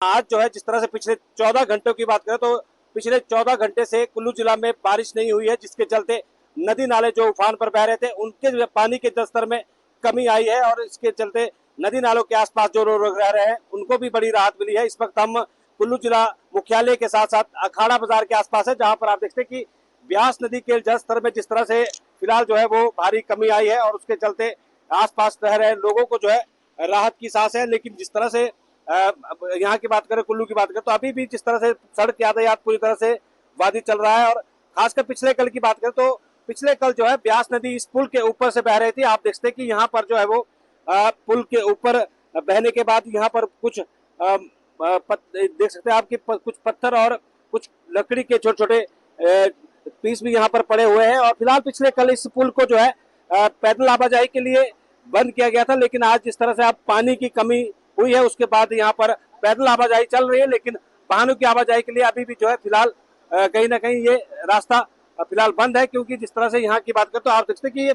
आज जो है जिस तरह से पिछले 14 घंटों की बात करें तो पिछले 14 घंटे से कुल्लू जिला में बारिश नहीं हुई है, जिसके चलते नदी नाले जो उफान पर बह रहे थे उनके पानी के जलस्तर में कमी आई है और इसके चलते नदी नालों के आसपास जो लोग रह रहे हैं उनको भी बड़ी राहत मिली है। इस वक्त हम कुल्लू जिला मुख्यालय के साथ साथ अखाड़ा बाजार के आसपास है, जहां पर आप देखते हैं कि ब्यास नदी के जलस्तर में जिस तरह से फिलहाल जो है वो भारी कमी आई है और उसके चलते आसपास रह रहे लोगों को जो है राहत की सांस है। लेकिन जिस तरह से यहाँ की बात करें, कुल्लू की बात करें, तो अभी भी जिस तरह से सड़क यातायात पूरी तरह से बाधित चल रहा है। और खासकर पिछले कल की बात करें तो पिछले कल जो है ब्यास नदी इस पुल के ऊपर से बह रही थी। आप देखते हैं कि यहाँ पर जो है वो पुल के ऊपर बहने के बाद यहाँ पर कुछ देख सकते हैं आपकी कुछ पत्थर और कुछ लकड़ी के छोटे छोटे पीस भी यहाँ पर पड़े हुए हैं। और फिलहाल पिछले कल इस पुल को जो है पैदल आवाजाही के लिए बंद किया गया था, लेकिन आज जिस तरह से अब पानी की कमी हुई है उसके बाद यहाँ पर पैदल आवाजाही चल रही है। लेकिन वाहनों की आवाजाही के लिए अभी भी जो है फिलहाल कहीं ना कहीं ये रास्ता फिलहाल बंद है, क्योंकि जिस तरह से यहाँ की बात करें तो आप देखते हैं कि ये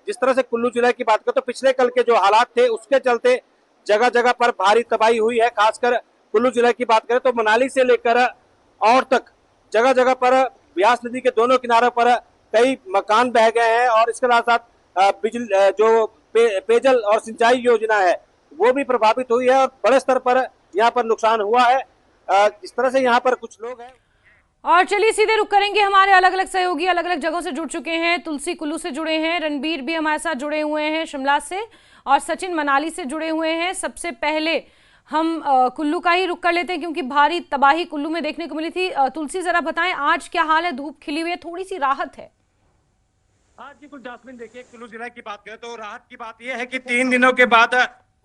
जिस तरह से कुल्लू जिले की बात करें तो पिछले कल के जो हालात थे उसके चलते जगह जगह पर भारी तबाही हुई है। खासकर कुल्लू जिले की बात करें तो मनाली से लेकर और तक जगह जगह पर ब्यास नदी के दोनों किनारों पर कई मकान बह गए हैं और इसके साथ साथ बिजली जो पेयजल और सिंचाई योजना है वो भी प्रभावित हुई है और बड़े स्तर पर यहाँ पर नुकसान हुआ है। इस तरह से यहाँ पर कुछ लोग हैं। और चलिए सीधे रुक करेंगे, हमारे अलग अलग सहयोगी अलग अलग जगहों से जुड़ चुके हैं। तुलसी कुल्लू से जुड़े हैं, रणबीर भी हमारे साथ जुड़े हुए हैं शिमला से, और सचिन मनाली से जुड़े हुए हैं। सबसे पहले हम कुल्लू का ही रुक कर लेते हैं क्योंकि भारी तबाही कुल्लू में देखने को मिली थी। तुलसी जरा बताएं आज क्या हाल है? धूप खिली हुई है, थोड़ी सी राहत है? आज जी कुछ जासमीन देखिए, कुल्लू जिला की बात करें तो राहत की बात यह है कि 3 दिनों के बाद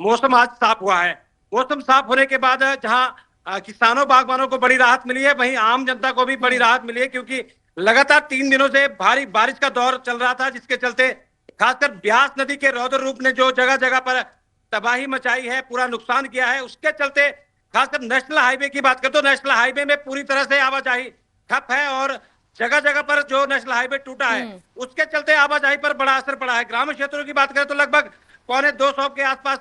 मौसम आज साफ हुआ है। मौसम साफ होने के बाद जहां किसानों बागवानों को बड़ी राहत मिली है, वहीं आम जनता को भी बड़ी राहत मिली है, क्योंकि लगातार 3 दिनों से भारी बारिश का दौर चल रहा था, जिसके चलते खासकर ब्यास नदी के रौद्र रूप ने जो जगह जगह पर तबाही मचाई है, पूरा नुकसान किया है, उसके चलते खासकर नेशनल हाईवे की बात करें तो नेशनल हाईवे में पूरी तरह से आवाजाही ठप है और जगह जगह पर जो नेशनल हाईवे टूटा है उसके चलते आवाजाही पर बड़ा असर पड़ा है। ग्रामीण क्षेत्रों की बात करें तो लगभग 250 के आसपास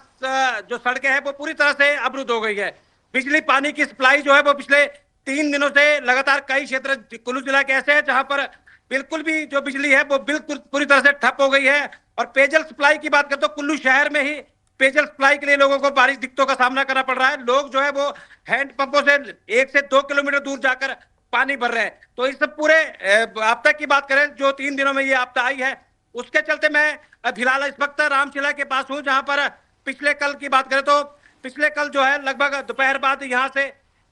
जो सड़कें हैं वो पूरी तरह से अवरुद्ध हो गई है। बिजली पानी की सप्लाई जो है वो पिछले 3 दिनों से लगातार कई क्षेत्र कुल्लू जिला के ऐसे हैं जहां पर बिल्कुल भी जो बिजली है वो बिल्कुल पूरी तरह से ठप हो गई है। और पेयजल सप्लाई की बात करें तो कुल्लू शहर में ही पेयजल सप्लाई के लिए लोगों को भारी दिक्कतों का सामना करना पड़ रहा है। लोग जो है वो हैंड पंपों से 1 से 2 किलोमीटर दूर जाकर पानी भर रहे हैं। तो इस पूरे आपदा की बात करें जो 3 दिनों में ये आपदा आई है, उसके चलते मैं फिलहाल इस वक्त रामशिला के पास हूं, जहां पर पिछले कल की बात करें तो पिछले कल जो है लगभग दोपहर बाद यहाँ से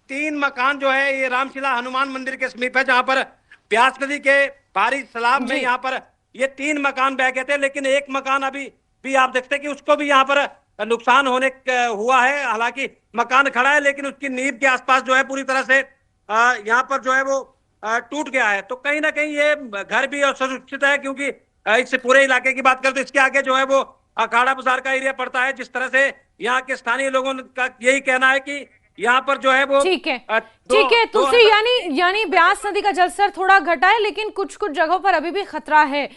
3 मकान जो है ये रामशिला हनुमान मंदिर के समीप है, जहां पर ब्यास नदी के भारी सैलाब में यहाँ पर ये 3 मकान बह गए थे। लेकिन एक मकान अभी भी आप देखते हैं कि उसको भी यहाँ पर नुकसान होने हुआ है। हालांकि मकान खड़ा है लेकिन उसकी नींव के आसपास जो है पूरी तरह से यहाँ पर जो है वो टूट गया है। तो कहीं ना कहीं ये घर भी असुरक्षित है, क्योंकि इस पूरे इलाके की बात करें तो इसके आगे जो है वो अखाड़ा बाजार का एरिया पड़ता है। जिस तरह से यहाँ के स्थानीय लोगों का यही कहना है कि यहाँ पर जो है वो ठीक है तुलसी, यानी ब्यास नदी का जलस्तर थोड़ा घटा है लेकिन कुछ कुछ जगहों पर अभी भी खतरा है।